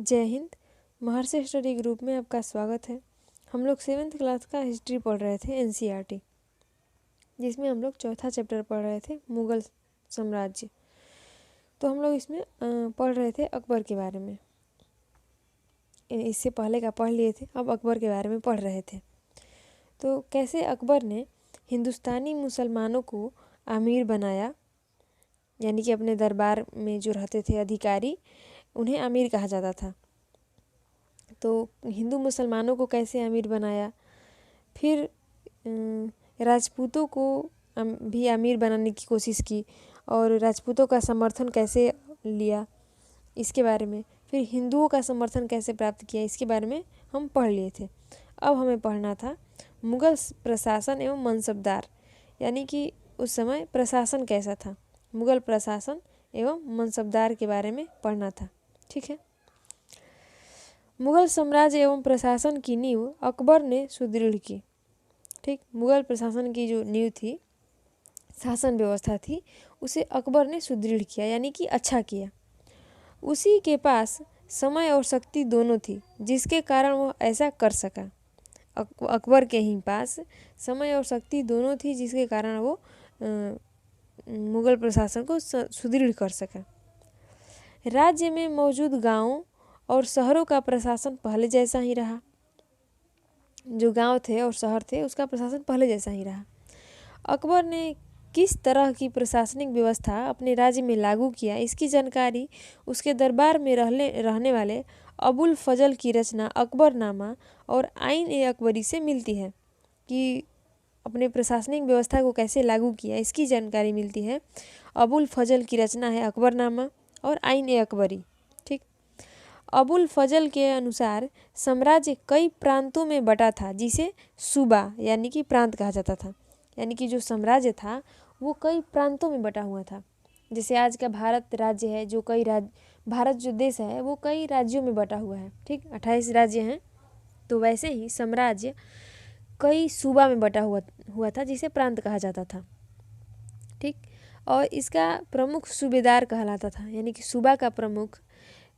जय हिंद। महर्षि study group में आपका स्वागत है। हम लोग 7th क्लास का हिस्ट्री पढ़ रहे थे एनसीईआरटी, जिसमें हम लोग चौथा चैप्टर पढ़ रहे थे मुग़ल साम्राज्य। तो हम लोग इसमें पढ़ रहे थे अकबर के बारे में। इससे पहले का पढ़ लिए थे, अब अकबर के बारे में पढ़ रहे थे। तो कैसे अकबर ने हिंदुस्तानी मुसलमानों को अमीर बनाया, यानी कि अपने दरबार में जो रहते थे अधिकारी, उन्हें अमीर कहा जाता था। तो हिंदू मुसलमानों को कैसे अमीर बनाया, फिर राजपूतों को भी अमीर बनाने की कोशिश की और राजपूतों का समर्थन कैसे लिया इसके बारे में, फिर हिंदुओं का समर्थन कैसे प्राप्त किया इसके बारे में हम पढ़ लिए थे। अब हमें पढ़ना था मुग़ल प्रशासन एवं मनसबदार, यानी कि उस समय प्रशासन कैसा था, मुग़ल प्रशासन एवं मनसबदार के बारे में पढ़ना था। ठीक है। मुग़ल साम्राज्य एवं प्रशासन की नींव अकबर ने सुदृढ़ की। ठीक, मुग़ल प्रशासन की जो नींव थी, शासन व्यवस्था थी, उसे अकबर ने सुदृढ़ किया, यानी कि अच्छा किया। उसी के पास समय और शक्ति दोनों थी, जिसके कारण वह ऐसा कर सका। अकबर के ही पास समय और शक्ति दोनों थी, जिसके कारण वो मुग़ल प्रशासन को सुदृढ़ कर सका। राज्य में मौजूद गांवों और शहरों का प्रशासन पहले जैसा ही रहा। जो गांव थे और शहर थे, उसका प्रशासन पहले जैसा ही रहा। अकबर ने किस तरह की प्रशासनिक व्यवस्था अपने राज्य में लागू किया, इसकी जानकारी उसके दरबार में रहने वाले अबुल फजल की रचना अकबरनामा और आइन ए अकबरी से मिलती है। कि अपने प्रशासनिक व्यवस्था को कैसे लागू किया, इसकी जानकारी मिलती है। अबुल फजल की रचना है अकबरनामा और आइन ए अकबरी। ठीक, अबुल फजल के अनुसार साम्राज्य कई प्रांतों में बटा था, जिसे सूबा यानी कि प्रांत कहा जाता था। यानी कि जो साम्राज्य था वो कई प्रांतों में बटा हुआ था। जैसे आज का भारत राज्य है, जो कई भारत जो देश है वो कई राज्यों में बटा हुआ है। ठीक, 28 राज्य हैं। तो वैसे ही साम्राज्य कई सूबा में बटा हुआ था, जिसे प्रांत कहा जाता था। ठीक, और इसका प्रमुख सूबेदार कहलाता था, यानी कि सूबा का प्रमुख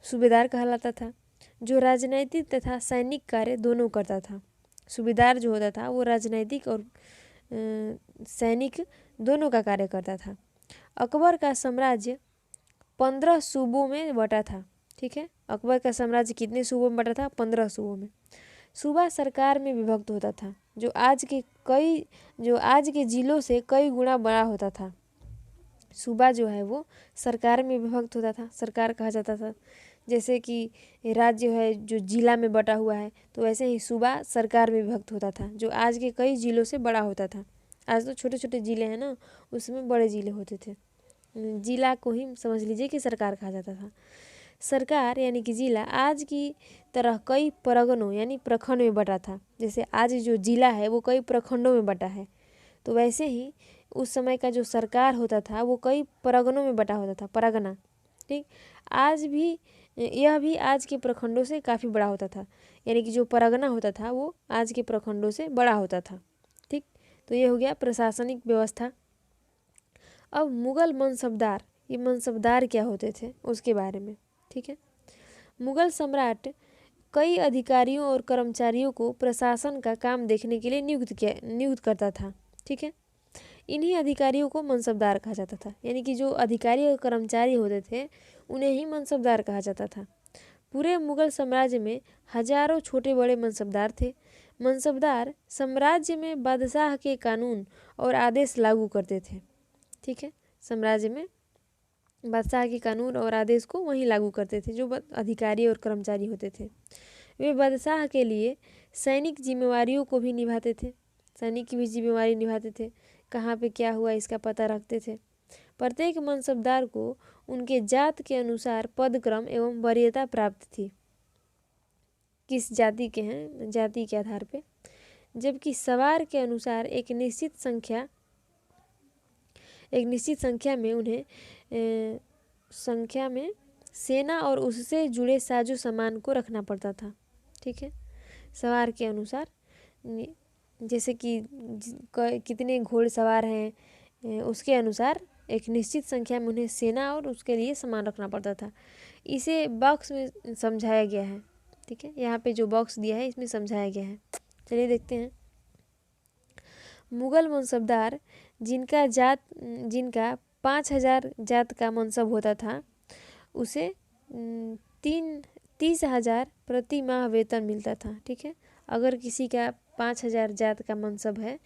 सूबेदार कहलाता था, जो राजनैतिक तथा सैनिक कार्य दोनों करता था। सूबेदार जो होता था वो राजनैतिक और सैनिक दोनों का कार्य करता था। अकबर का साम्राज्य 15 सूबों में बटा था। ठीक है, अकबर का साम्राज्य कितने सूबों में बटा था? 15 सूबों में। सूबा सरकार में विभक्त होता था, जो आज के जिलों से कई गुना बड़ा होता था। सूबा जो है वो सरकार में विभक्त होता था, सरकार कहा जाता था। जैसे कि राज्य है जो जिला में बटा हुआ है, तो वैसे ही सूबा सरकार में विभक्त होता था, जो आज के कई जिलों से बड़ा होता था। आज तो छोटे छोटे जिले हैं ना, उसमें बड़े जिले होते थे। जिला को ही समझ लीजिए कि सरकार कहा जाता था। सरकार यानी कि जिला आज की तरह कई परगनों यानी प्रखंड में बटा था। जैसे आज जो जिला है वो कई प्रखंडों में बटा है, तो वैसे ही उस समय का जो सरकार होता था वो कई परगनों में बटा होता था, परगना। ठीक, आज भी यह भी आज के प्रखंडों से काफ़ी बड़ा होता था, यानी कि जो परगना होता था वो आज के प्रखंडों से बड़ा होता था। ठीक, तो ये हो गया प्रशासनिक व्यवस्था। अब मुग़ल मनसबदार, ये मनसबदार क्या होते थे उसके बारे में। ठीक है, मुग़ल सम्राट कई अधिकारियों और कर्मचारियों को प्रशासन का काम देखने के लिए नियुक्त करता था। ठीक है, इन्हीं अधिकारियों को मनसबदार कहा जाता था, यानी कि जो अधिकारी और कर्मचारी होते थे उन्हें ही मनसबदार कहा जाता था। पूरे मुग़ल साम्राज्य में हजारों छोटे बड़े मनसबदार थे। मनसबदार साम्राज्य में बादशाह के कानून और आदेश लागू करते थे। ठीक है, साम्राज्य में बादशाह के कानून और आदेश को वहीं लागू करते थे जो अधिकारी और कर्मचारी होते थे। वे बादशाह के लिए सैनिक जिम्मेवारियों को भी निभाते थे, सैनिक की भी जिम्मेवारी निभाते थे, कहाँ पे क्या हुआ इसका पता रखते थे। प्रत्येक मनसबदार को उनके जात के अनुसार पदक्रम एवं वरीयता प्राप्त थी, किस जाति के हैं जाति के आधार पे। जबकि सवार के अनुसार एक निश्चित संख्या में उन्हें सेना और उससे जुड़े साजो सामान को रखना पड़ता था। ठीक है, सवार के अनुसार, जैसे कि कितने घोड़सवार हैं उसके अनुसार एक निश्चित संख्या में उन्हें सेना और उसके लिए सामान रखना पड़ता था। इसे बॉक्स में समझाया गया है। ठीक है, यहाँ पे जो बॉक्स दिया है इसमें समझाया गया है। चलिए देखते हैं। मुगल मनसबदार जिनका 5,000 जात का मनसब होता था, उसे 30,000 प्रति माह वेतन मिलता था। ठीक है, अगर किसी का 5,000 जात का मनसब है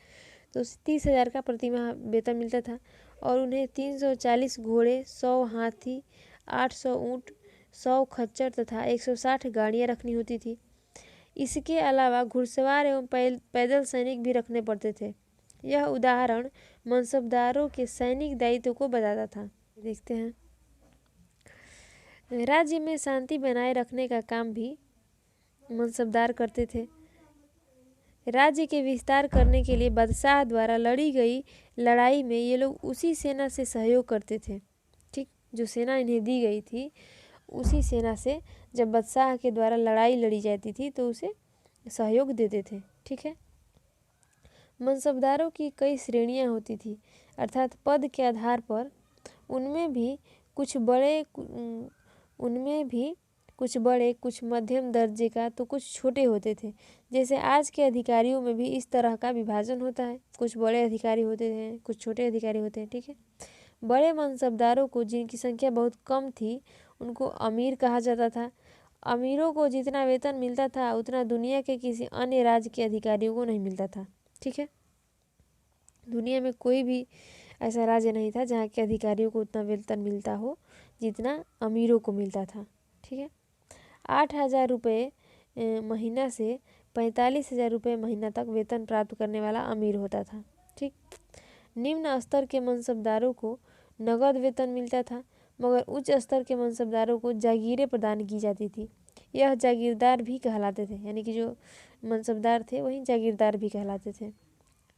तो उसे 30,000 का प्रति माह वेतन मिलता था और उन्हें 340 घोड़े, 100 हाथी, 800 ऊँट, 100 खच्चर तथा 160 गाड़ियाँ रखनी होती थी। इसके अलावा घुड़सवार एवं पैदल सैनिक भी रखने पड़ते थे। यह उदाहरण मनसबदारों के सैनिक दायित्व को बताता था। देखते हैं। राज्य में शांति बनाए रखने का काम भी मनसबदार करते थे। राज्य के विस्तार करने के लिए बादशाह द्वारा लड़ी गई लड़ाई में ये लोग उसी सेना से सहयोग करते थे। ठीक, जो सेना इन्हें दी गई थी उसी सेना से जब बादशाह के द्वारा लड़ाई लड़ी जाती थी तो उसे सहयोग देते थे। ठीक है, मनसबदारों की कई श्रेणियां होती थी, अर्थात पद के आधार पर उनमें भी कुछ बड़े, कुछ मध्यम दर्जे का तो कुछ छोटे होते थे। जैसे आज के अधिकारियों में भी इस तरह का विभाजन होता है, कुछ बड़े अधिकारी होते हैं, कुछ छोटे अधिकारी होते हैं। ठीक है, बड़े मनसबदारों को, जिनकी संख्या बहुत कम थी, उनको अमीर कहा जाता था। अमीरों को जितना वेतन मिलता था उतना दुनिया के किसी अन्य राज्य के अधिकारियों को नहीं मिलता था। ठीक है, दुनिया में कोई भी ऐसा राज्य नहीं था जहाँ के अधिकारियों को उतना वेतन मिलता हो जितना अमीरों को मिलता था। ठीक है, 8,000 रुपये महीना से 45,000 रुपये महीना तक वेतन प्राप्त करने वाला अमीर होता था। ठीक, निम्न स्तर के मनसबदारों को नगद वेतन मिलता था, मगर उच्च स्तर के मनसबदारों को जागीरें प्रदान की जाती थी। यह जागीरदार भी कहलाते थे, यानी कि जो मनसबदार थे वही जागीरदार भी कहलाते थे।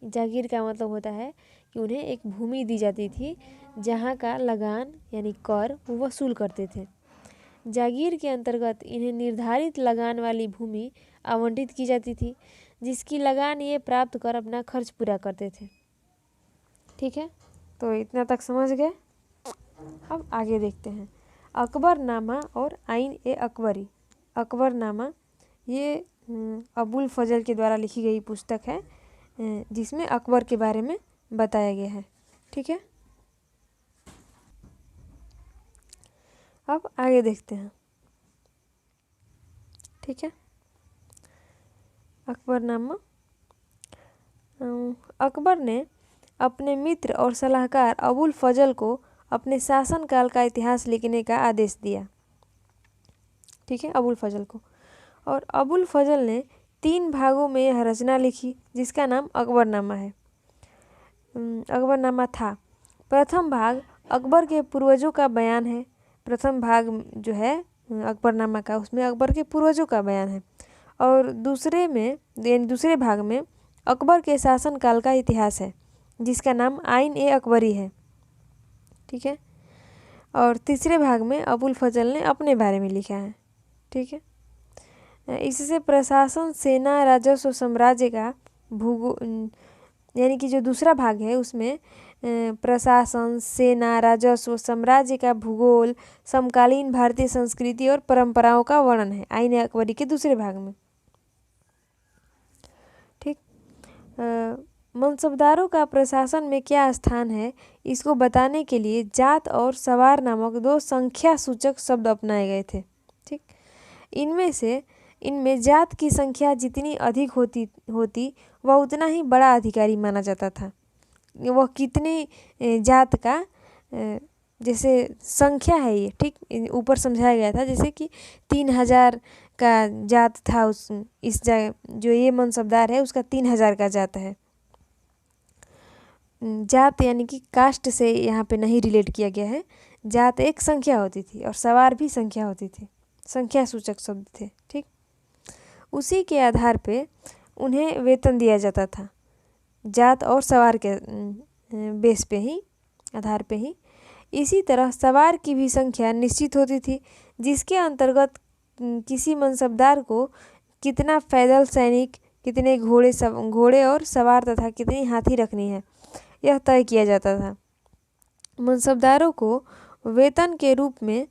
जागीर का मतलब होता है कि उन्हें एक भूमि दी जाती थी जहाँ का लगान यानी कर वो वसूल करते थे। जागीर के अंतर्गत इन्हें निर्धारित लगान वाली भूमि आवंटित की जाती थी, जिसकी लगान ये प्राप्त कर अपना खर्च पूरा करते थे। ठीक है, तो इतना तक समझ गए। अब आगे देखते हैं। अकबरनामा और आइन ए अकबरी। अकबरनामा ये अबुल फजल के द्वारा लिखी गई पुस्तक है जिसमें अकबर के बारे में बताया गया है। ठीक है, अब आगे देखते हैं। ठीक है, अकबरनामा। अकबर ने अपने मित्र और सलाहकार अबुल फजल को अपने शासनकाल का इतिहास लिखने का आदेश दिया। ठीक है, अबुल फजल को, और अबुल फजल ने 3 भागों में यह रचना लिखी जिसका नाम अकबरनामा है। अकबरनामा था। प्रथम भाग अकबर के पूर्वजों का बयान है। प्रथम भाग जो है अकबरनामा का, उसमें अकबर के पूर्वजों का बयान है, और दूसरे भाग में अकबर के शासनकाल का इतिहास है जिसका नाम आइन ए अकबरी है। ठीक है, और तीसरे भाग में अबुल फजल ने अपने बारे में लिखा है। ठीक है, इससे प्रशासन, सेना, राजस्व, साम्राज्य का भूगोल, यानी कि जो दूसरा भाग है उसमें प्रशासन, सेना, राजस्व, साम्राज्य का भूगोल, समकालीन भारतीय संस्कृति और परंपराओं का वर्णन है आइन ए अकबरी के दूसरे भाग में। ठीक, मनसबदारों का प्रशासन में क्या स्थान है इसको बताने के लिए जात और सवार नामक 2 संख्या सूचक शब्द अपनाए गए थे। ठीक, इनमें जात की संख्या जितनी अधिक होती वह उतना ही बड़ा अधिकारी माना जाता था। वह कितने जात का जैसे संख्या है ये, ठीक, ऊपर समझाया गया था जैसे कि 3,000 का जात था इस जो ये मनसबदार है उसका 3,000 का जात है। जात यानी कि कास्ट से यहाँ पे नहीं रिलेट किया गया है। जात एक संख्या होती थी और सवार भी संख्या होती थी, संख्या सूचक शब्द थे। ठीक, उसी के आधार पे उन्हें वेतन दिया जाता था, जात और सवार के बेस पे ही, आधार पे ही। इसी तरह सवार की भी संख्या निश्चित होती थी जिसके अंतर्गत किसी मनसबदार को कितना पैदल सैनिक, कितने घोड़े और सवार तथा कितनी हाथी रखनी है यह तय किया जाता था। मनसबदारों को वेतन के रूप में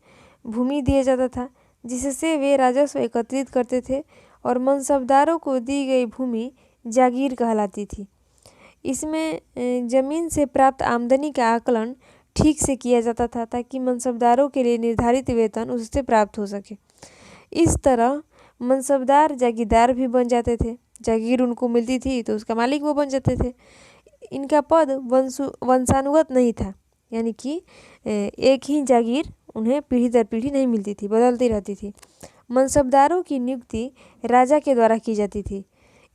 भूमि दिया जाता था, जिससे वे राजस्व एकत्रित करते थे और मनसबदारों को दी गई भूमि जागीर कहलाती थी। इसमें ज़मीन से प्राप्त आमदनी का आकलन ठीक से किया जाता था ताकि मनसबदारों के लिए निर्धारित वेतन उससे प्राप्त हो सके। इस तरह मनसबदार जागीरदार भी बन जाते थे। जागीर उनको मिलती थी तो उसका मालिक वो बन जाते थे। इनका पद वंशानुगत नहीं था, यानी कि एक ही जागीर उन्हें पीढ़ी दर पीढ़ी नहीं मिलती थी, बदलती रहती थी। मनसबदारों की नियुक्ति राजा के द्वारा की जाती थी।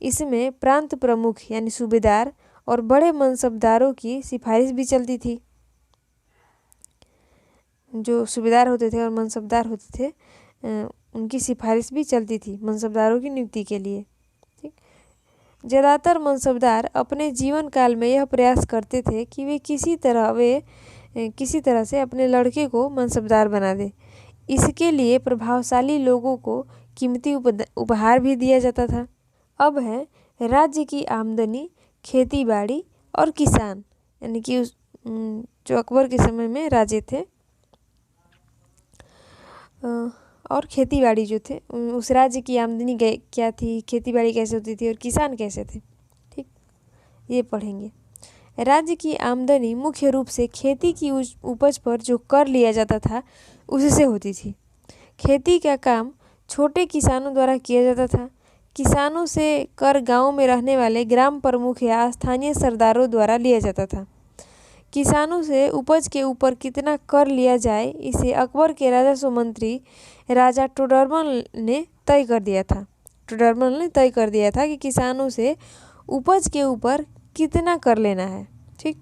इसमें प्रांत प्रमुख यानी सूबेदार और बड़े मनसबदारों की सिफारिश भी चलती थी। जो सूबेदार होते थे और मनसबदार होते थे उनकी सिफारिश भी चलती थी मनसबदारों की नियुक्ति के लिए। ठीक, ज़्यादातर मनसबदार अपने जीवन काल में यह प्रयास करते थे कि वे किसी तरह से अपने लड़के को मनसबदार बना दे। इसके लिए प्रभावशाली लोगों को कीमती उपहार भी दिया जाता था। अब है राज्य की आमदनी, खेती बाड़ी और किसान, यानी कि जो अकबर के समय में राजे थे और खेती बाड़ी जो थे, उस राज्य की आमदनी क्या थी, खेती बाड़ी कैसे होती थी और किसान कैसे थे। ठीक, ये पढ़ेंगे। राज्य की आमदनी मुख्य रूप से खेती की उपज पर जो कर लिया जाता था उससे होती थी। खेती का काम छोटे किसानों द्वारा किया जाता था। किसानों से कर गांव में रहने वाले ग्राम प्रमुख या स्थानीय सरदारों द्वारा लिया जाता था। किसानों से उपज के ऊपर कितना कर लिया जाए इसे अकबर के राजस्व मंत्री राजा टोडरमल ने तय कर दिया था। टोडरमल ने तय कर दिया था कि किसानों से उपज के ऊपर कितना कर लेना है। ठीक,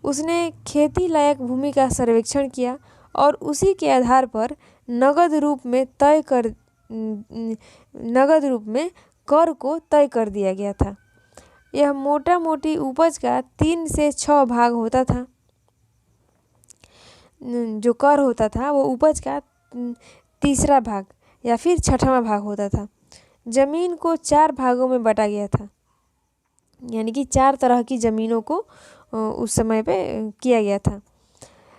उसने खेती लायक भूमि का सर्वेक्षण किया और उसी के आधार पर नगद रूप में कर को तय कर दिया गया था। यह मोटा मोटी उपज का 3 से 6 भाग होता था। जो कर होता था वो उपज का तीसरा भाग या फिर छठवां भाग होता था। जमीन को 4 भागों में बांटा गया था, यानी कि 4 तरह की ज़मीनों को उस समय पे किया गया था।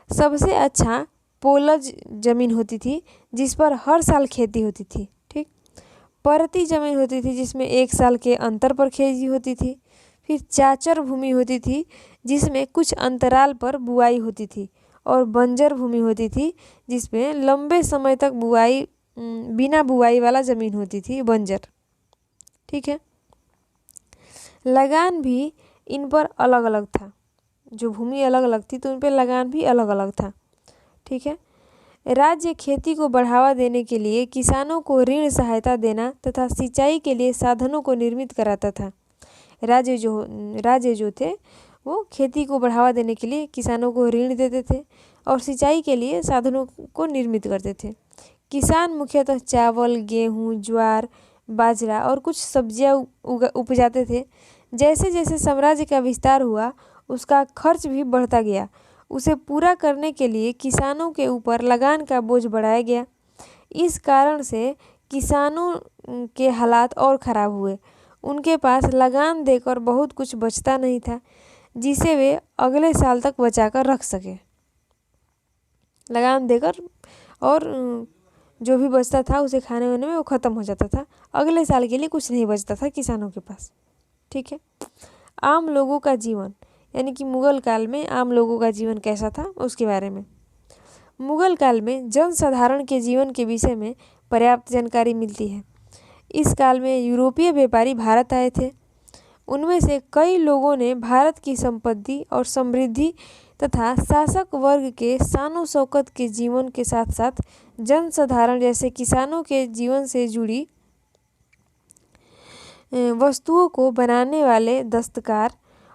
सबसे अच्छा पोलज ज़मीन होती थी जिस पर हर साल खेती होती थी। ठीक, परती ज़मीन होती थी जिसमें 1 साल के अंतर पर खेती होती थी। फिर चाचर भूमि होती थी जिसमें कुछ अंतराल पर बुआई होती थी और बंजर भूमि होती थी जिसमें लंबे समय तक बिना बुआई वाला ज़मीन होती थी, बंजर। ठीक है, लगान भी इन पर अलग अलग था। जो भूमि अलग अलग थी तो उन पर लगान भी अलग अलग था। ठीक है, राज्य खेती को बढ़ावा देने के लिए किसानों को ऋण सहायता देना तथा सिंचाई के लिए साधनों को निर्मित कराता था। राज्य जो थे वो खेती को बढ़ावा देने के लिए किसानों को ऋण देते थे और सिंचाई के लिए साधनों को निर्मित करते थे। किसान मुख्यतः चावल, गेहूँ, ज्वार, बाजरा और कुछ सब्जियां उपजाते थे। जैसे जैसे साम्राज्य का विस्तार हुआ उसका खर्च भी बढ़ता गया। उसे पूरा करने के लिए किसानों के ऊपर लगान का बोझ बढ़ाया गया। इस कारण से किसानों के हालात और ख़राब हुए। उनके पास लगान देकर बहुत कुछ बचता नहीं था जिसे वे अगले साल तक बचा कर रख सके। लगान देकर और जो भी बचता था उसे खाने वाने में वो ख़त्म हो जाता था। अगले साल के लिए कुछ नहीं बचता था किसानों के पास। ठीक है, आम लोगों का जीवन, यानी कि मुग़ल काल में आम लोगों का जीवन कैसा था उसके बारे में। मुग़ल काल में जनसाधारण के जीवन के विषय में पर्याप्त जानकारी मिलती है। इस काल में यूरोपीय व्यापारी भारत आए थे। उनमें से कई लोगों ने भारत की संपत्ति और समृद्धि तथा शासक वर्ग के शानो शौकत के जीवन के साथ साथ जनसाधारण जैसे किसानों के जीवन से जुड़ी वस्तुओं को बनाने वाले दस्तकार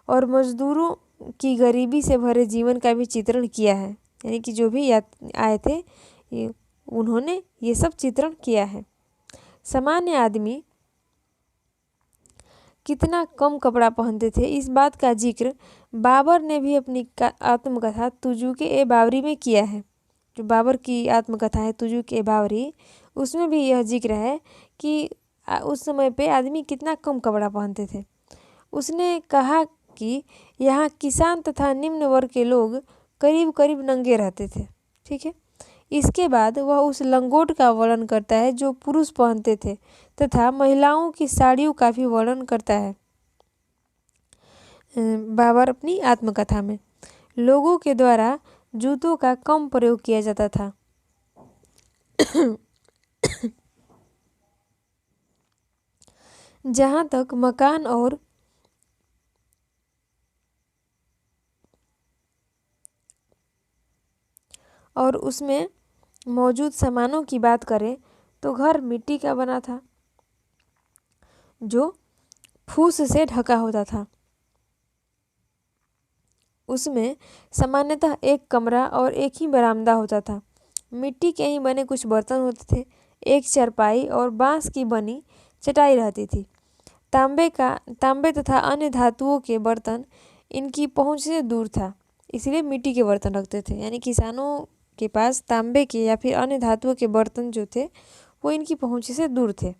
और मजदूरों की गरीबी से भरे जीवन का भी चित्रण किया है। यानी कि जो भी आए थे उन्होंने ये सब चित्रण किया है। सामान्य आदमी कितना कम कपड़ा पहनते थे इस बात का जिक्र बाबर ने भी अपनी आत्मकथा तुजुक-ए-बावरी में किया है। जो बाबर की आत्मकथा है तुजुक-ए-बावरी, उसमें भी यह जिक्र है कि उस समय पे आदमी कितना कम कपड़ा पहनते थे। उसने कहा कि यहाँ किसान तथा निम्न वर्ग के लोग करीब करीब नंगे रहते थे। ठीक है। इसके बाद वह उस लंगोट का वर्णन करता है जो पुरुष पहनते थे तथा महिलाओं की साड़ियों का भी वर्णन करता है बाबर अपनी आत्मकथा में। लोगों के द्वारा जूतों का कम प्रयोग किया जाता था। जहाँ तक मकान और उसमें मौजूद सामानों की बात करें तो घर मिट्टी का बना था जो फूस से ढका होता था। उसमें सामान्यतः एक कमरा और एक ही बरामदा होता था। मिट्टी के ही बने कुछ बर्तन होते थे, एक चारपाई और बांस की बनी चटाई रहती थी। तांबे तथा अन्य धातुओं के बर्तन इनकी पहुंच से दूर था, इसलिए मिट्टी के बर्तन रखते थे। यानी किसानों के पास तांबे के या फिर अन्य धातुओं के बर्तन जो थे वो इनकी पहुंच से दूर थे।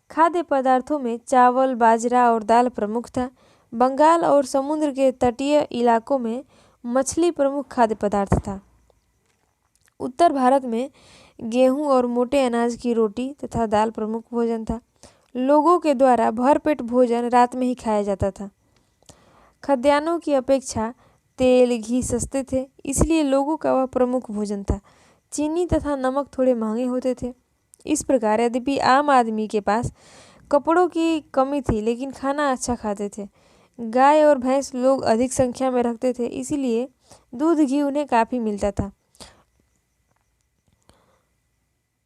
खाद्य पदार्थों में चावल, बाजरा और दाल प्रमुख था। बंगाल और समुद्र के तटीय इलाकों में मछली प्रमुख खाद्य पदार्थ था। उत्तर भारत में गेहूं और मोटे अनाज की रोटी तथा दाल प्रमुख भोजन था। लोगों के द्वारा भरपेट भोजन रात में ही खाया जाता था। खाद्यान्नों की अपेक्षा तेल, घी सस्ते थे, इसलिए लोगों का वह प्रमुख भोजन था। चीनी तथा नमक थोड़े महंगे होते थे। इस प्रकार यद्यपि आम आदमी के पास कपड़ों की कमी थी, लेकिन खाना अच्छा खाते थे। गाय और भैंस लोग अधिक संख्या में रखते थे, इसीलिए दूध, घी उन्हें काफ़ी मिलता था।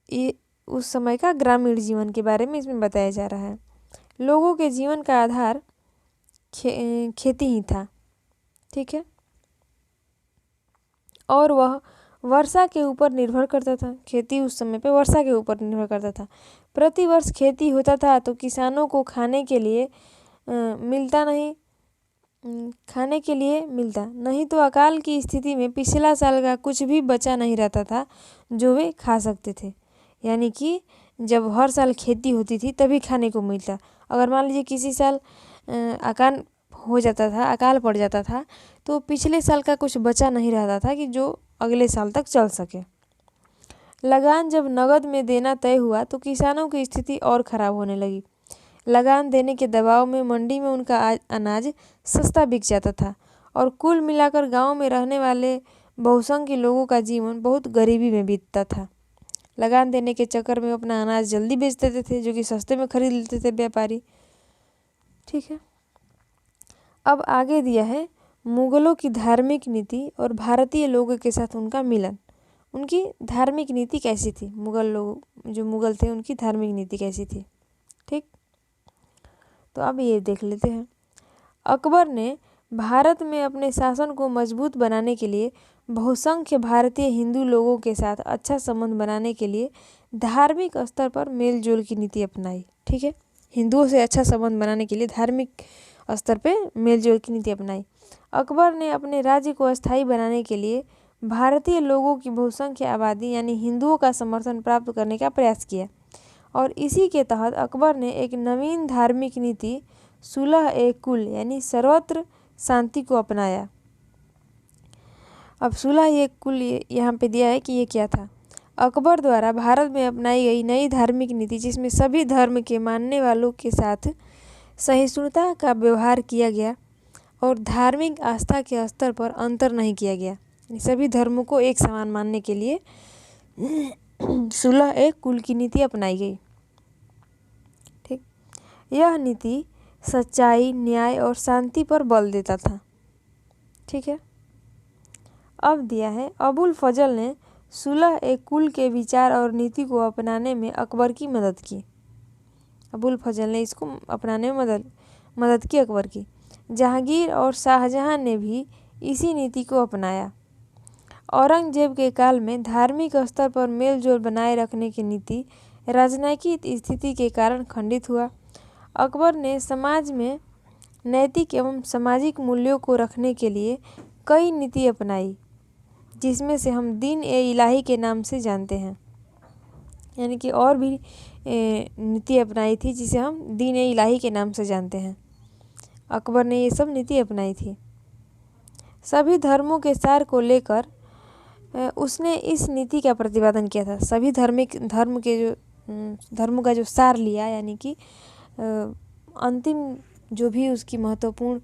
ये उस समय का ग्रामीण जीवन के बारे में इसमें बताया जा रहा है। लोगों के जीवन का आधार खेती ही था। ठीक है। और वह वर्षा के ऊपर निर्भर करता था। खेती उस समय पे वर्षा के ऊपर निर्भर करता था। प्रति वर्ष खेती होता था तो किसानों को खाने के लिए मिलता नहीं तो अकाल की स्थिति में पिछला साल का कुछ भी बचा नहीं रहता था जो वे खा सकते थे। यानी कि जब हर साल खेती होती थी तभी खाने को मिलता। अगर मान लीजिए किसी साल अकाल पड़ जाता था तो पिछले साल का कुछ बचा नहीं रहता था कि जो अगले साल तक चल सके। लगान जब नगद में देना तय हुआ तो किसानों की स्थिति और ख़राब होने लगी। लगान देने के दबाव में मंडी में उनका अनाज सस्ता बिक जाता था और कुल मिलाकर गांव में रहने वाले बहुसंख्य लोगों का जीवन बहुत गरीबी में बीतता था। लगान देने के चक्कर में अपना अनाज जल्दी बेच देते थे, जो कि सस्ते में खरीद लेते थे व्यापारी। ठीक है। अब आगे दिया है मुगलों की धार्मिक नीति और भारतीय लोगों के साथ उनका मिलन। उनकी धार्मिक नीति कैसी थी? जो मुगल थे उनकी धार्मिक नीति कैसी थी? ठीक, तो अब ये देख लेते हैं। अकबर ने भारत में अपने शासन को मजबूत बनाने के लिए बहुसंख्य भारतीय हिंदू लोगों के साथ अच्छा संबंध बनाने के लिए धार्मिक स्तर पर मेलजोल की नीति अपनाई। ठीक है। हिंदुओं से अच्छा संबंध बनाने के लिए धार्मिक स्तर पे मेलजोल की नीति अपनाई। अकबर ने अपने राज्य को अस्थायी बनाने के लिए भारतीय लोगों की बहुसंख्य आबादी यानी हिंदुओं का समर्थन प्राप्त करने का प्रयास किया और इसी के तहत अकबर ने एक नवीन धार्मिक नीति सुलह-ए-कुल यानी सर्वत्र शांति को अपनाया। अब सुलह-ए-कुल यहाँ पे दिया है कि ये क्या था। अकबर द्वारा भारत में अपनाई गई नई धार्मिक नीति जिसमें सभी धर्म के मानने वालों के साथ सहिष्णुता का व्यवहार किया गया और धार्मिक आस्था के स्तर पर अंतर नहीं किया गया। सभी धर्मों को एक समान मानने के लिए सुलह-ए-कुल की नीति अपनाई गई। ठीक, यह नीति सच्चाई, न्याय और शांति पर बल देता था। ठीक है। अब दिया है अबुल फजल ने सुलह-ए-कुल के विचार और नीति को अपनाने में अकबर की मदद की। अबुल फजल ने इसको अपनाने में मदद की अकबर की। जहांगीर और शाहजहां ने भी इसी नीति को अपनाया। औरंगजेब के काल में धार्मिक स्तर पर मेलजोल बनाए रखने की नीति राजनैतिक स्थिति के कारण खंडित हुआ। अकबर ने समाज में नैतिक एवं सामाजिक मूल्यों को रखने के लिए कई नीति अपनाई जिसमें से हम दीन-ए-इलाही के नाम से जानते हैं। यानी कि और भी नीति अपनाई थी जिसे हम दीन-ए-इलाही के नाम से जानते हैं। अकबर ने ये सब नीति अपनाई थी। सभी धर्मों के सार को लेकर उसने इस नीति का प्रतिपादन किया था। सभी धर्मों का जो सार लिया, यानी कि अंतिम जो भी उसकी महत्वपूर्ण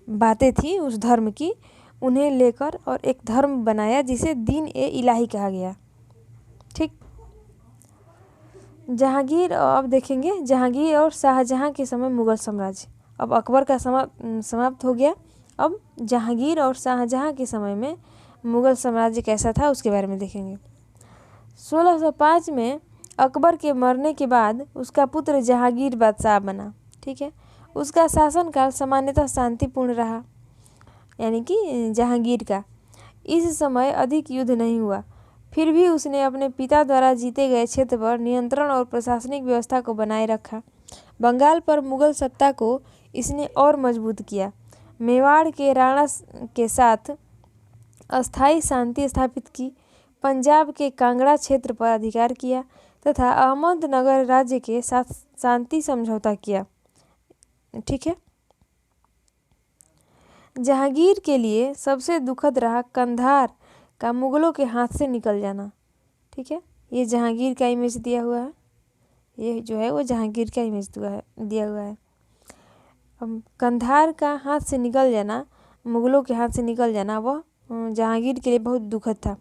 बातें थी उस धर्म की, उन्हें लेकर और एक धर्म बनाया जिसे दीन ए इलाही कहा गया। ठीक। जहांगीर, अब देखेंगे जहांगीर और शाहजहां के समय मुगल साम्राज्य। अब अकबर का समाप्त हो गया। अब जहांगीर और शाहजहां के समय में मुगल साम्राज्य कैसा था उसके बारे में देखेंगे। 1605 में अकबर के मरने के बाद उसका पुत्र जहांगीर बादशाह बना। ठीक है। उसका शासनकाल सामान्यतः शांतिपूर्ण रहा, यानी कि जहांगीर का। इस समय अधिक युद्ध नहीं हुआ। फिर भी उसने अपने पिता द्वारा जीते गए क्षेत्र पर नियंत्रण और प्रशासनिक व्यवस्था को बनाए रखा। बंगाल पर मुगल सत्ता को इसने और मजबूत किया। मेवाड़ के राणा के साथ अस्थायी शांति स्थापित की। पंजाब के कांगड़ा क्षेत्र पर अधिकार किया तथा अहमदनगर राज्य के साथ शांति समझौता किया। ठीक है। जहांगीर के लिए सबसे दुखद रहा कंधार का मुगलों के हाथ से निकल जाना। ठीक है। ये जहांगीर का इमेज दिया हुआ है। ये जो है वो जहांगीर का इमेज दिया हुआ है। अब कंधार का हाथ से निकल जाना, मुगलों के हाथ से निकल जाना, वह जहांगीर के लिए बहुत दुखद था।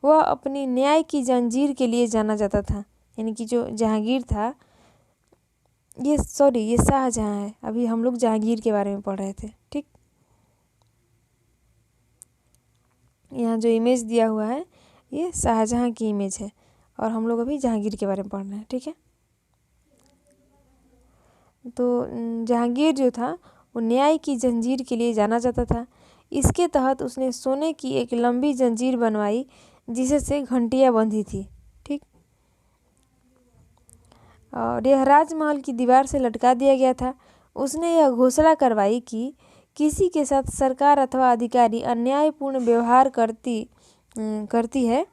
वह अपनी न्याय की जंजीर के लिए जाना जाता था। यानी कि जो जहांगीर था, ये शाहजहां है। अभी हम लोग जहांगीर के बारे में पढ़ रहे थे। ठीक। यहाँ जो इमेज दिया हुआ है ये शाहजहां की इमेज है और हम लोग अभी जहांगीर के बारे में पढ़ रहे हैं। ठीक है। तो जहांगीर जो था वो न्याय की जंजीर के लिए जाना जाता था। इसके तहत उसने सोने की एक लंबी जंजीर बनवाई जिससे घंटियां बंधी थी। ठीक। और यह राजमहल की दीवार से लटका दिया गया था। उसने यह घोषणा करवाई कि किसी के साथ सरकार अथवा अधिकारी अन्यायपूर्ण व्यवहार करती है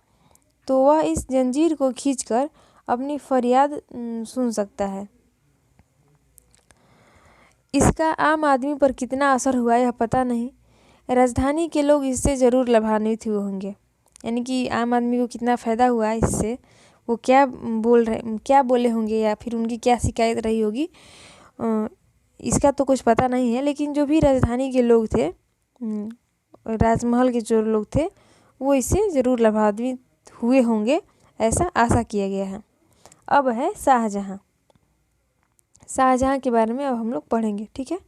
तो वह इस जंजीर को खींचकर अपनी फरियाद सुन सकता है। इसका आम आदमी पर कितना असर हुआ यह पता नहीं। राजधानी के लोग इससे ज़रूर लाभान्वित हुए होंगे। यानी कि आम आदमी को कितना फ़ायदा हुआ इससे, वो क्या बोले होंगे या फिर उनकी क्या शिकायत रही होगी, इसका तो कुछ पता नहीं है। लेकिन जो भी राजधानी के लोग थे, राजमहल के जो लोग थे, वो इससे ज़रूर लाभान्वित हुए होंगे, ऐसा आशा किया गया है। अब है शाहजहां। शाहजहां के बारे में अब हम लोग पढ़ेंगे। ठीक है।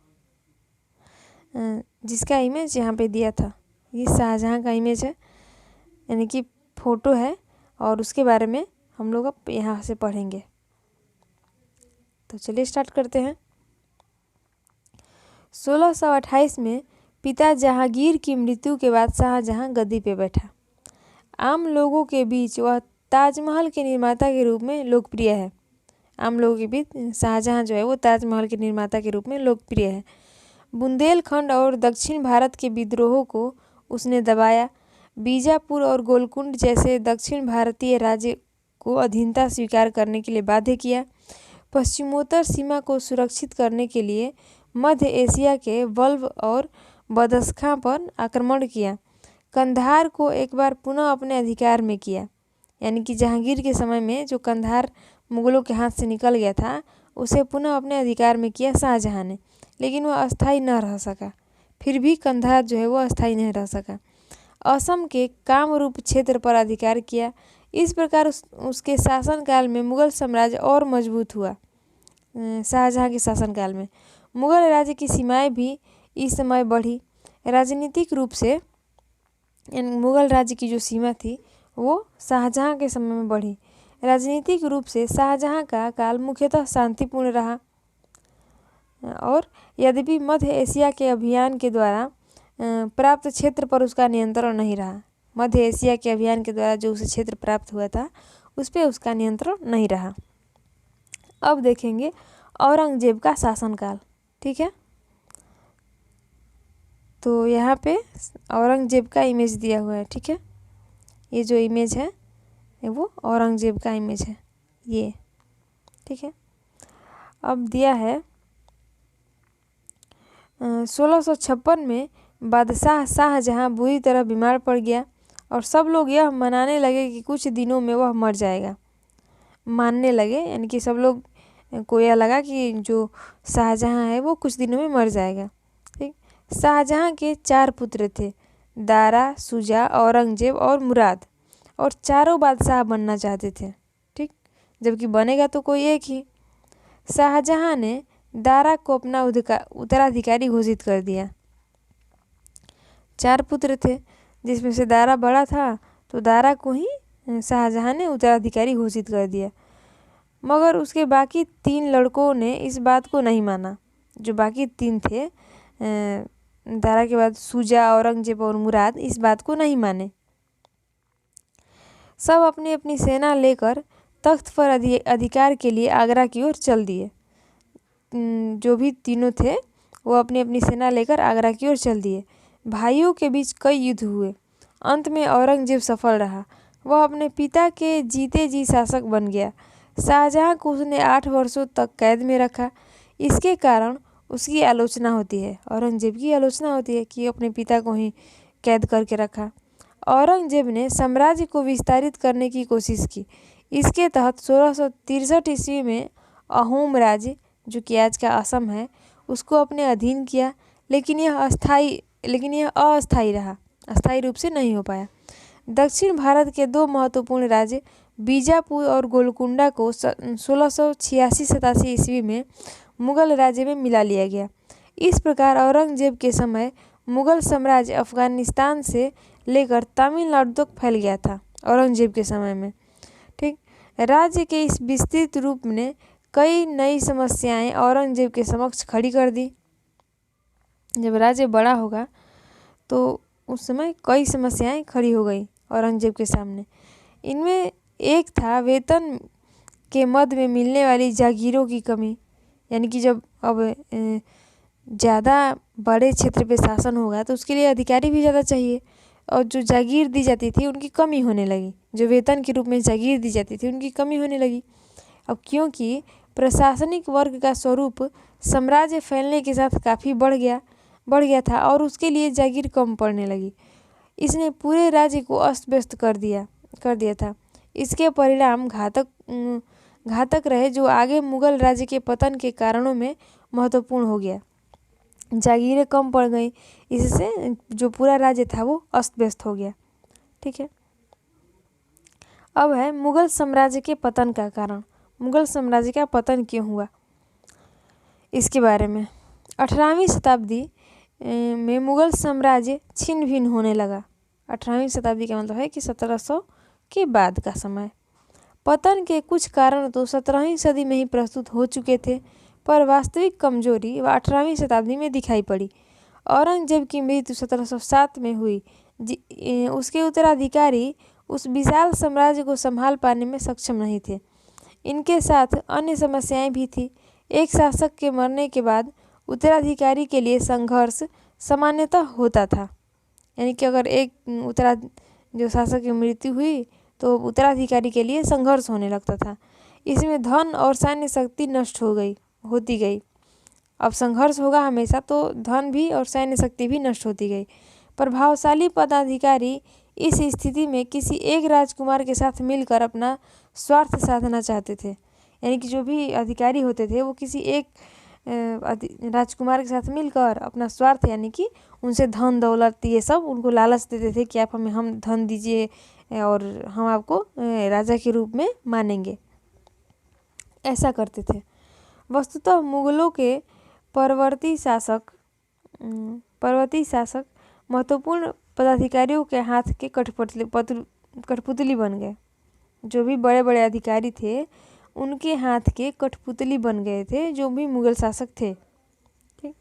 जिसका इमेज यहाँ पे दिया था ये शाहजहां का इमेज है, यानी कि फ़ोटो है, और उसके बारे में हम लोग अब यहाँ से पढ़ेंगे। तो चलिए स्टार्ट करते हैं। 1628 में पिता जहांगीर की मृत्यु के बाद शाहजहां गद्दी पे बैठा। आम लोगों के बीच वह ताजमहल के निर्माता के रूप में लोकप्रिय है। आम लोगों के बीच शाहजहां जो है वो ताजमहल के निर्माता के रूप में लोकप्रिय है। बुंदेलखंड और दक्षिण भारत के विद्रोहों को उसने दबाया। बीजापुर और गोलकुंड जैसे दक्षिण भारतीय राज्य को अधीनता स्वीकार करने के लिए बाध्य किया। पश्चिमोत्तर सीमा को सुरक्षित करने के लिए मध्य एशिया के बल्ब और बदख्शां पर आक्रमण किया। कंधार को एक बार पुनः अपने अधिकार में किया। यानी कि जहांगीर के समय में जो कंधार मुगलों के हाथ से निकल गया था, उसे पुनः अपने अधिकार में किया शाहजहां ने, लेकिन वह अस्थायी न रह सका। फिर भी कंधार जो है वो अस्थायी नहीं रह सका। असम के कामरूप क्षेत्र पर अधिकार किया। इस प्रकार उसके शासनकाल में मुगल साम्राज्य और मजबूत हुआ। शाहजहां के शासनकाल में मुगल राज्य की सीमाएं भी इस समय बढ़ी। राजनीतिक रूप से मुगल राज्य की जो सीमा थी वो शाहजहां के समय में बढ़ी। राजनीतिक रूप से शाहजहां का काल मुख्यतः शांतिपूर्ण रहा, और यद्यपि मध्य एशिया के अभियान के द्वारा प्राप्त क्षेत्र पर उसका नियंत्रण नहीं रहा। मध्य एशिया के अभियान के द्वारा जो उसे क्षेत्र प्राप्त हुआ था उस पर उसका नियंत्रण नहीं रहा। अब देखेंगे औरंगजेब का शासनकाल। ठीक है। तो यहाँ पे औरंगजेब का इमेज दिया हुआ है। ठीक है। ये जो इमेज है वो औरंगजेब का इमेज है ये। ठीक है। अब दिया है 1656 में बादशाह शाहजहां बुरी तरह बीमार पड़ गया और सब लोग यह मनाने लगे कि कुछ दिनों में वह मर जाएगा। मानने लगे, यानी कि सब लोग को यह लगा कि जो शाहजहां है वो कुछ दिनों में मर जाएगा। ठीक। शाहजहां के 4 पुत्र थे, दारा, शुजा, औरंगजेब और मुराद, और चारों बादशाह बनना चाहते थे। ठीक। जबकि बनेगा तो कोई एक ही। शाहजहां ने दारा को अपना उत्तराधिकारी घोषित कर दिया। 4 पुत्र थे, जिसमें से दारा बड़ा था, तो दारा को ही शाहजहां ने उत्तराधिकारी घोषित कर दिया। मगर उसके बाकी 3 लड़कों ने इस बात को नहीं माना। जो बाकी 3 थे, दारा के बाद शुजा, औरंगजेब और मुराद, इस बात को नहीं माने। सब अपनी अपनी सेना लेकर तख्त पर अधिकार के लिए आगरा की ओर चल दिए। जो भी तीनों थे वो अपनी अपनी सेना लेकर आगरा की ओर चल दिए। भाइयों के बीच कई युद्ध हुए। अंत में औरंगजेब सफल रहा। वह अपने पिता के जीते जी शासक बन गया। शाहजहां को उसने 8 वर्षों तक कैद में रखा। इसके कारण उसकी आलोचना होती है, औरंगजेब की आलोचना होती है कि अपने पिता को ही कैद करके रखा। औरंगजेब ने साम्राज्य को विस्तारित करने की कोशिश की। इसके तहत 1663 ईस्वी में अहोम राज्य, जो कि आज का असम है, उसको अपने अधीन किया, लेकिन यह अस्थायी रहा, अस्थायी रूप से नहीं हो पाया। दक्षिण भारत के 2 महत्वपूर्ण राज्य बीजापुर और गोलकुंडा को 1686-87 ईस्वी में मुगल राज्य में मिला लिया गया। इस प्रकार औरंगजेब के समय मुगल साम्राज्य अफगानिस्तान से लेकर तमिलनाडु तक फैल गया था। औरंगजेब के समय में, ठीक, राज्य के इस विस्तृत रूप ने कई नई समस्याएं औरंगजेब के समक्ष खड़ी कर दी। जब राज्य बड़ा होगा तो उस समय कई समस्याएं खड़ी हो गई औरंगजेब के सामने। इनमें एक था वेतन के मद में मिलने वाली जागीरों की कमी, यानी कि जब अब ज़्यादा बड़े क्षेत्र पे शासन होगा तो उसके लिए अधिकारी भी ज़्यादा चाहिए, और जो जागीर दी जाती थी उनकी कमी होने लगी। जो वेतन के रूप में जागीर दी जाती थी उनकी कमी होने लगी। अब क्योंकि प्रशासनिक वर्ग का स्वरूप साम्राज्य फैलने के साथ काफ़ी बढ़ गया था और उसके लिए जागीर कम पड़ने लगी। इसने पूरे राज्य को अस्त व्यस्त कर दिया था। इसके परिणाम घातक रहे, जो आगे मुगल राज्य के पतन के कारणों में महत्वपूर्ण हो गया। जागीरें कम पड़ गई, इससे जो पूरा राज्य था वो अस्त व्यस्त हो गया। ठीक है। अब है मुगल साम्राज्य के पतन का कारण। मुगल साम्राज्य का पतन क्यों हुआ, इसके बारे में। 18वीं शताब्दी में मुगल साम्राज्य छिन्न भिन्न होने लगा। 18वीं शताब्दी का मतलब है कि 1700 के बाद का समय। पतन के कुछ कारण तो 17वीं सदी में ही प्रस्तुत हो चुके थे, पर वास्तविक कमजोरी 18वीं शताब्दी में दिखाई पड़ी। औरंगजेब की मृत्यु 1707 में हुई। उसके उत्तराधिकारी उस विशाल साम्राज्य को संभाल पाने में सक्षम नहीं थे। इनके साथ अन्य समस्याएं भी थी। एक शासक के मरने के बाद उत्तराधिकारी के लिए संघर्ष सामान्यतः होता था, यानी कि अगर एक जो शासक की मृत्यु हुई तो उत्तराधिकारी के लिए संघर्ष होने लगता था। इसमें धन और सैन्य शक्ति नष्ट होती गई। अब संघर्ष होगा हमेशा, तो धन भी और सैन्य शक्ति भी नष्ट होती गई। प्रभावशाली पदाधिकारी इस स्थिति में किसी एक राजकुमार के साथ मिलकर अपना स्वार्थ साधना चाहते थे, यानी कि जो भी अधिकारी होते थे वो किसी एक राजकुमार के साथ मिलकर अपना स्वार्थ, यानी कि उनसे धन दौलत ये सब उनको लालच देते थे कि आप हम धन दीजिए और हम आपको राजा के रूप में मानेंगे, ऐसा करते थे। वस्तुतः मुगलों के परवर्ती शासक महत्वपूर्ण पदाधिकारियों के हाथ के कठपुतली बन गए। जो भी बड़े बड़े अधिकारी थे उनके हाथ के कठपुतली बन गए थे, जो भी मुगल शासक थे। ठीक।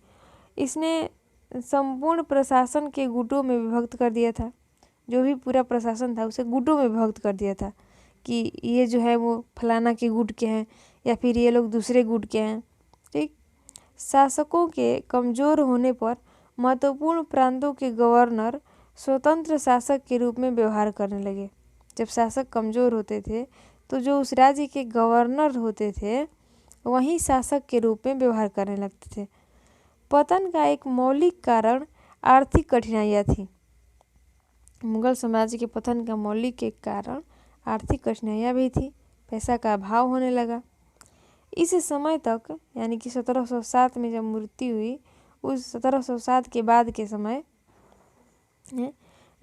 इसने संपूर्ण प्रशासन के गुटों में विभक्त कर दिया था। जो भी पूरा प्रशासन था उसे गुटों में विभक्त कर दिया था कि ये जो है वो फलाना के गुट के हैं या फिर ये लोग दूसरे गुट के हैं। ठीक। शासकों के कमज़ोर होने पर महत्वपूर्ण प्रांतों के गवर्नर स्वतंत्र शासक के रूप में व्यवहार करने लगे। जब शासक कमज़ोर होते थे तो जो उस राज्य के गवर्नर होते थे वही शासक के रूप में व्यवहार करने लगते थे। पतन का एक मौलिक कारण आर्थिक कठिनाइयाँ थी। मुगल साम्राज्य के पतन का मौलिक एक कारण आर्थिक कठिनाइयाँ भी थी। पैसा का अभाव होने लगा। इस समय तक यानी कि 1707 में जब मृत्यु हुई, उस 1707 के बाद के समय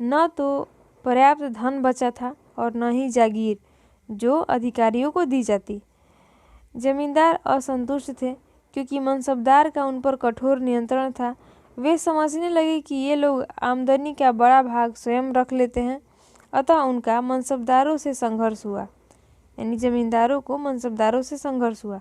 न तो पर्याप्त धन बचा था और न ही जागीर जो अधिकारियों को दी जाती। जमींदार असंतुष्ट थे क्योंकि मनसबदार का उन पर कठोर नियंत्रण था। वे समझने लगे कि ये लोग आमदनी का बड़ा भाग स्वयं रख लेते हैं, अतः उनका मनसबदारों से संघर्ष हुआ। यानी जमींदारों को मनसबदारों से संघर्ष हुआ।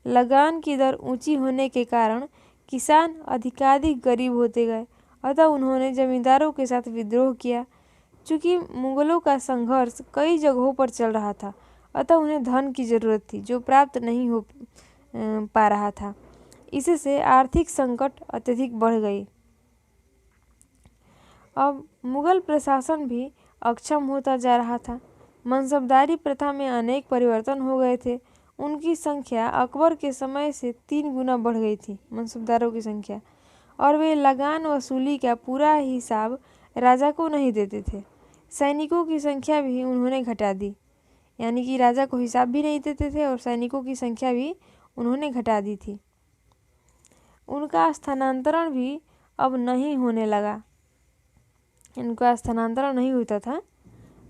लगान की दर ऊंची होने के कारण किसान अधिकाधिक गरीब होते गए, अतः उन्होंने जमींदारों के साथ विद्रोह किया। चूँकि मुगलों का संघर्ष कई जगहों पर चल रहा था, अतः उन्हें धन की जरूरत थी जो प्राप्त नहीं हो पा रहा था। इससे आर्थिक संकट अत्यधिक बढ़ गई। अब मुगल प्रशासन भी अक्षम होता जा रहा था। मनसबदारी प्रथा में अनेक परिवर्तन हो गए थे। उनकी संख्या अकबर के समय से 3 गुना बढ़ गई थी, मनसबदारों की संख्या, और वे लगान वसूली का पूरा हिसाब राजा को नहीं देते थे। सैनिकों की संख्या भी उन्होंने घटा दी, यानी कि राजा को हिसाब भी नहीं देते थे और सैनिकों की संख्या भी उन्होंने घटा दी थी। उनका स्थानांतरण भी अब नहीं होने लगा। इनका स्थानांतरण नहीं होता था।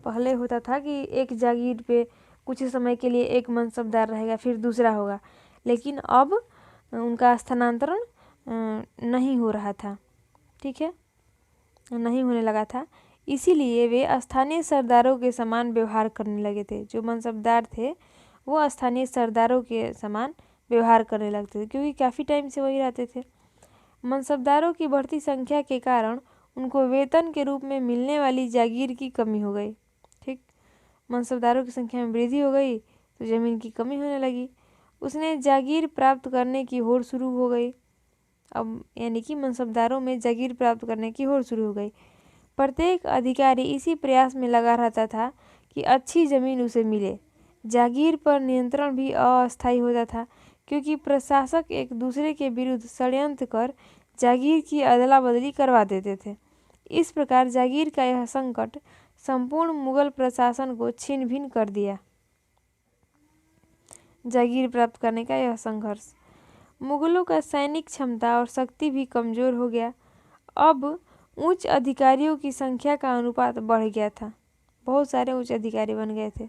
पहले होता था कि एक जागीर पे कुछ समय के लिए एक मनसबदार रहेगा, फिर दूसरा होगा, लेकिन अब उनका स्थानांतरण नहीं हो रहा था। ठीक है, नहीं होने लगा था। इसीलिए वे स्थानीय सरदारों के समान व्यवहार करने लगे थे। जो मनसबदार थे वो स्थानीय सरदारों के समान व्यवहार करने लगते थे, क्योंकि काफ़ी टाइम से वही रहते थे। मनसबदारों की बढ़ती संख्या के कारण उनको वेतन के रूप में मिलने वाली जागीर की कमी हो गई। ठीक, मनसबदारों की संख्या में वृद्धि हो गई तो ज़मीन की कमी होने लगी। उसने जागीर प्राप्त करने की होड़ शुरू हो गई। अब यानी कि मनसबदारों में जागीर प्राप्त करने की होड़ शुरू हो गई। प्रत्येक अधिकारी इसी प्रयास में लगा रहता था कि अच्छी ज़मीन उसे मिले। जागीर पर नियंत्रण भी अस्थायी होता था, क्योंकि प्रशासक एक दूसरे के विरुद्ध षड्यंत्र कर जागीर की अदला बदली करवा देते थे। इस प्रकार जागीर का यह संकट संपूर्ण मुगल प्रशासन को छिन्न भिन्न कर दिया। जागीर प्राप्त करने का यह संघर्ष, मुगलों का सैनिक क्षमता और शक्ति भी कमज़ोर हो गया। अब उच्च अधिकारियों की संख्या का अनुपात बढ़ गया था। बहुत सारे उच्च अधिकारी बन गए थे।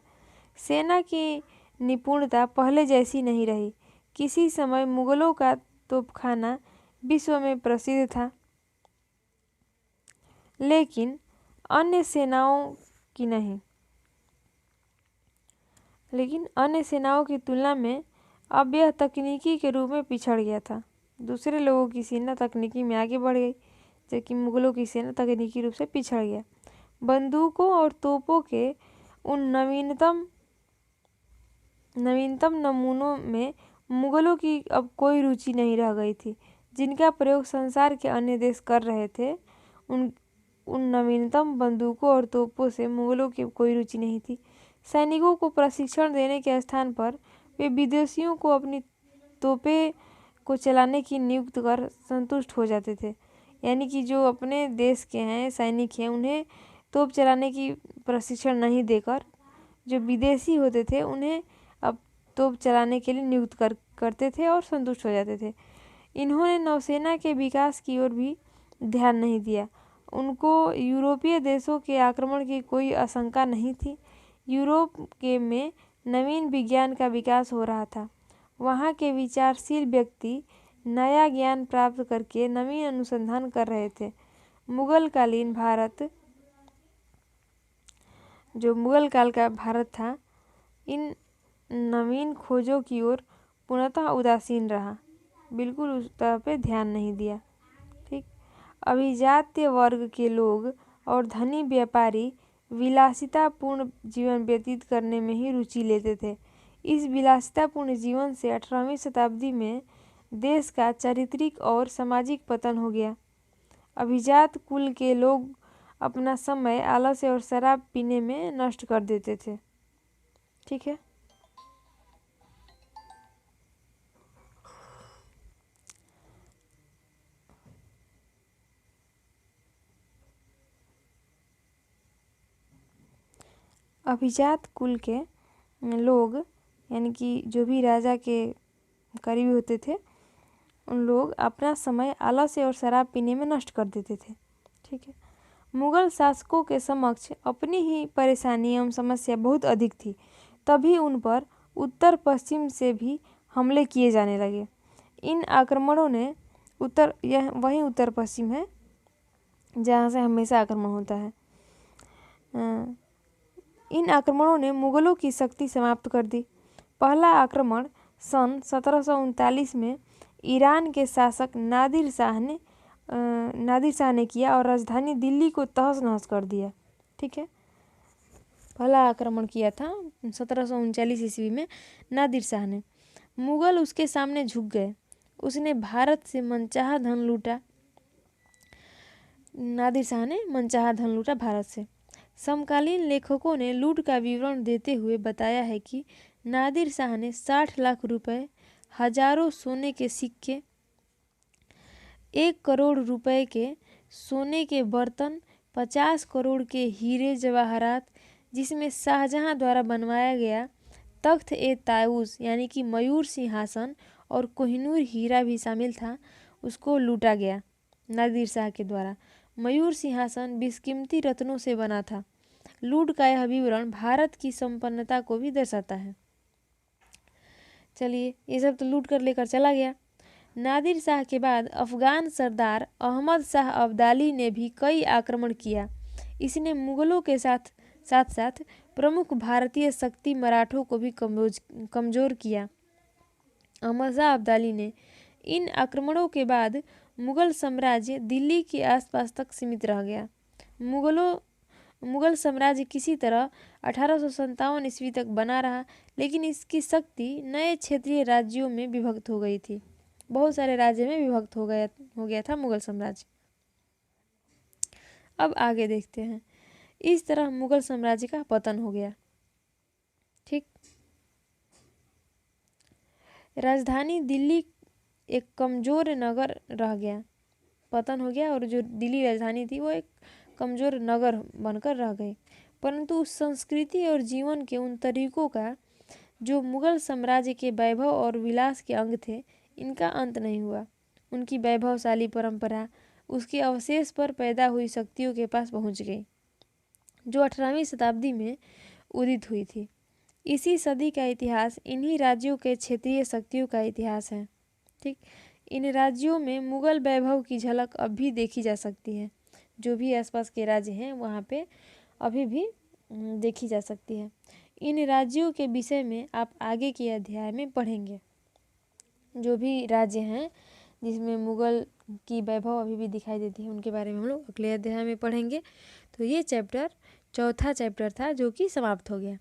सेना की निपुणता पहले जैसी नहीं रही। किसी समय मुगलों का तोपखाना विश्व में प्रसिद्ध था, लेकिन अन्य सेनाओं की तुलना में अब यह तकनीकी के रूप में पिछड़ गया था। दूसरे लोगों की सेना तकनीकी में आगे बढ़ गई, जबकि मुगलों की सेना तकनीकी रूप से पिछड़ गया। बंदूकों और तोपों के उन नवीनतम नमूनों में मुगलों की अब कोई रुचि नहीं रह गई थी, जिनका प्रयोग संसार के अन्य देश कर रहे थे। उन नवीनतम बंदूकों और तोपों से मुगलों की कोई रुचि नहीं थी। सैनिकों को प्रशिक्षण देने के स्थान पर वे विदेशियों को अपनी तोपें को चलाने की नियुक्त कर संतुष्ट हो जाते थे। यानी कि जो अपने देश के हैं सैनिक हैं, उन्हें तोप चलाने की प्रशिक्षण नहीं देकर जो विदेशी होते थे उन्हें अब तोप चलाने के लिए नियुक्त करते थे और संतुष्ट हो जाते थे। इन्होंने नौसेना के विकास की ओर भी ध्यान नहीं दिया। उनको यूरोपीय देशों के आक्रमण की कोई आशंका नहीं थी। यूरोप में नवीन विज्ञान का विकास हो रहा था। वहाँ के विचारशील व्यक्ति नया ज्ञान प्राप्त करके नवीन अनुसंधान कर रहे थे। मुगल काल का भारत था, इन नवीन खोजों की ओर पूर्णतः उदासीन रहा, बिल्कुल उस तरह पे ध्यान नहीं दिया। ठीक, अभिजात्य वर्ग के लोग और धनी व्यापारी विलासितापूर्ण जीवन व्यतीत करने में ही रुचि लेते थे। इस विलासितापूर्ण जीवन से 18वीं शताब्दी में देश का चारित्रिक और सामाजिक पतन हो गया। अभिजात कुल के लोग अपना समय आलस्य और शराब पीने में नष्ट कर देते थे। ठीक है, अभिजात कुल के लोग यानी कि जो भी राजा के करीबी होते थे उन लोग अपना समय आलस्य और शराब पीने में नष्ट कर देते थे। ठीक है। मुगल शासकों के समक्ष अपनी ही परेशानी एवं समस्या बहुत अधिक थी, तभी उन पर उत्तर पश्चिम से भी हमले किए जाने लगे। इन आक्रमणों ने यह वही उत्तर पश्चिम है जहाँ से हमेशा आक्रमण होता है। इन आक्रमणों ने मुगलों की शक्ति समाप्त कर दी। पहला आक्रमण सन 1739 में ईरान के शासक नादिर शाह ने किया और राजधानी दिल्ली को तहस नहस कर दिया। ठीक है। पहला आक्रमण किया था 1739 ईस्वी में नादिर शाह ने। मुगल उसके सामने झुक गए। उसने भारत से मनचाहा धन लूटा। नादिर शाह ने मनचाहा धन लूटा भारत से। समकालीन लेखकों ने लूट का विवरण देते हुए बताया है कि नादिर शाह ने 60 लाख रुपए, हजारों सोने के सिक्के, 1 करोड़ रुपए के सोने के बर्तन, 50 करोड़ के हीरे जवाहरात, जिसमें शाहजहां द्वारा बनवाया गया तख्त ए ताऊस यानी कि मयूर सिंहासन और कोहिनूर हीरा भी शामिल था, उसको लूटा गया नादिर शाह के द्वारा। मयूर सिंहासन बेशकीमती रत्नों से बना था। लूट का यह विवरण भारत की संपन्नता को भी दर्शाता है। चलिए, ये सब तो लूट कर लेकर चला गया। नादिर शाह के बाद अफगान सरदार अहमद शाह अब्दाली ने भी कई आक्रमण किया। इसने मुगलों के साथ साथ प्रमुख भारतीय शक्ति मराठों को भी कमजोर किया। अहमद शाह अब्दाली ने इन आक्रमणों के बाद मुगल साम्राज्य दिल्ली के आसपास तक सीमित रह गया। मुगल साम्राज्य किसी तरह 1857 ईस्वी तक बना रहा, लेकिन इसकी शक्ति नए क्षेत्रीय राज्यों में विभक्त हो गई थी। बहुत सारे राज्य में विभक्त हो गया था मुगल साम्राज्य। अब आगे देखते हैं। इस तरह मुगल साम्राज्य का पतन हो गया। ठीक। राजधानी दिल्ली एक कमजोर नगर रह गया, पतन हो गया, और जो दिल्ली राजधानी थी वो एक कमजोर नगर बनकर रह गई। परंतु उस संस्कृति और जीवन के उन तरीकों का जो मुगल साम्राज्य के वैभव और विलास के अंग थे, इनका अंत नहीं हुआ। उनकी वैभवशाली परंपरा उसके अवशेष पर पैदा हुई शक्तियों के पास पहुंच गई, जो 18वीं शताब्दी में उदित हुई थी। इसी सदी का इतिहास इन्हीं राज्यों के क्षेत्रीय शक्तियों का इतिहास है। ठीक। इन राज्यों में मुगल वैभव की झलक अब भी देखी जा सकती है। जो भी आसपास के राज्य हैं वहाँ पे अभी भी देखी जा सकती है। इन राज्यों के विषय में आप आगे के अध्याय में पढ़ेंगे। जो भी राज्य हैं जिसमें मुगल की वैभव अभी भी दिखाई देती है, उनके बारे में हम लोग अगले अध्याय में पढ़ेंगे। तो ये चैप्टर चौथा चैप्टर था जो कि समाप्त हो गया।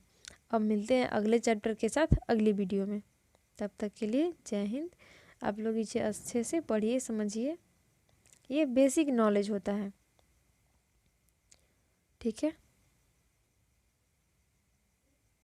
अब मिलते हैं अगले चैप्टर के साथ अगली वीडियो में। तब तक के लिए जय हिंद। आप लोग इसे अच्छे से पढ़िए, समझिए। ये बेसिक नॉलेज होता है। ठीक है।